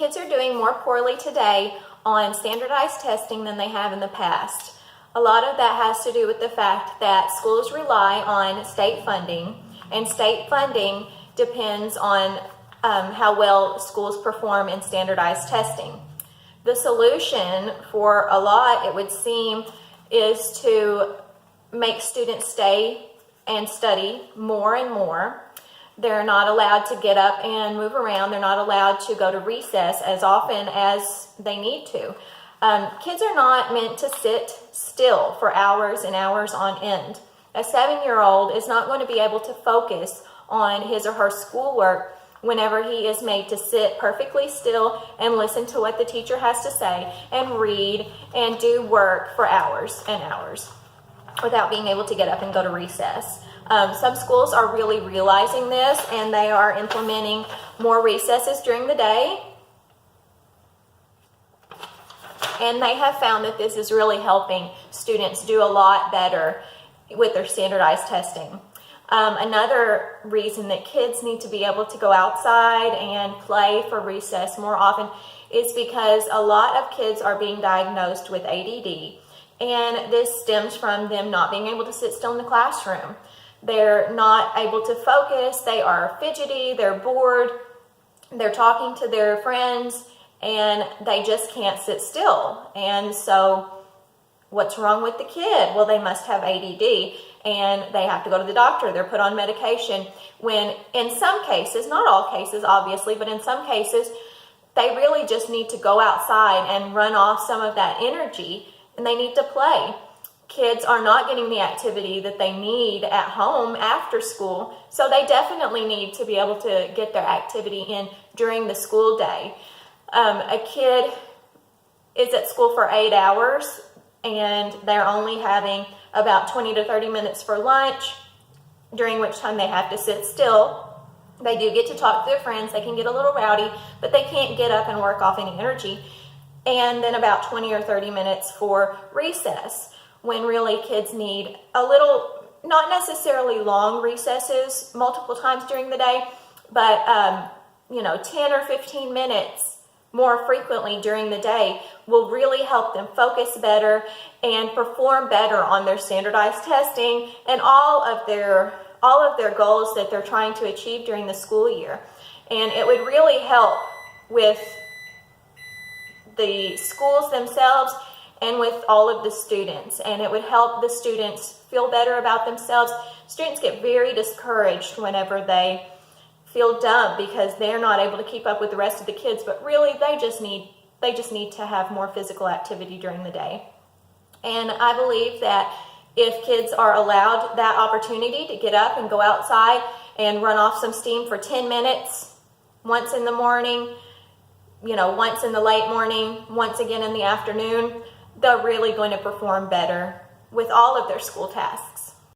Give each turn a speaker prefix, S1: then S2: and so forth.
S1: Kids are doing more poorly today on standardized testing than they have in the past. A lot of that has to do with the fact that schools rely on state funding, and state funding depends on how well schools perform in standardized testing. The solution for a lot, it would seem, is to make students stay and study more and more. They're not allowed to get up and move around. They're not allowed to go to recess as often as they need to. Kids are not meant to sit still for hours and hours on end. A 7-year-old is not going to be able to focus on his or her schoolwork whenever he is made to sit perfectly still and listen to what the teacher has to say and read and do work for hours and hours without being able to get up and go to recess. Some schools are really realizing this, and they are implementing more recesses during the day. And they have found that this is really helping students do a lot better with their standardized testing. Another reason that kids need to be able to go outside and play for recess more often is because a lot of kids are being diagnosed with ADD, and this stems from them not being able to sit still in the classroom. They're not able to focus, they are fidgety, they're bored, they're talking to their friends, and they just can't sit still. And so what's wrong with the kid? Well, they must have ADD, and they have to go to the doctor. They're put on medication when in some cases, not all cases obviously, but in some cases, they really just need to go outside and run off some of that energy, and they need to play. Kids are not getting the activity that they need at home after school, so they definitely need to be able to get their activity in during the school day. A kid is at school for 8 hours, and they're only having about 20 to 30 minutes for lunch, during which time they have to sit still. They do get to talk to their friends. They can get a little rowdy, but they can't get up and work off any energy. And then about 20 or 30 minutes for recess, when really kids need a little, not necessarily long recesses multiple times during the day, but 10 or 15 minutes more frequently during the day will really help them focus better and perform better on their standardized testing and all of their goals that they're trying to achieve during the school year. And it would really help with the schools themselves and with all of the students, and it would help the students feel better about themselves. Students get very discouraged whenever they feel dumb because they're not able to keep up with the rest of the kids, but really they just need to have more physical activity during the day. And I believe that if kids are allowed that opportunity to get up and go outside and run off some steam for 10 minutes, once in the morning, once in the late morning, once again in the afternoon, they're really going to perform better with all of their school tasks.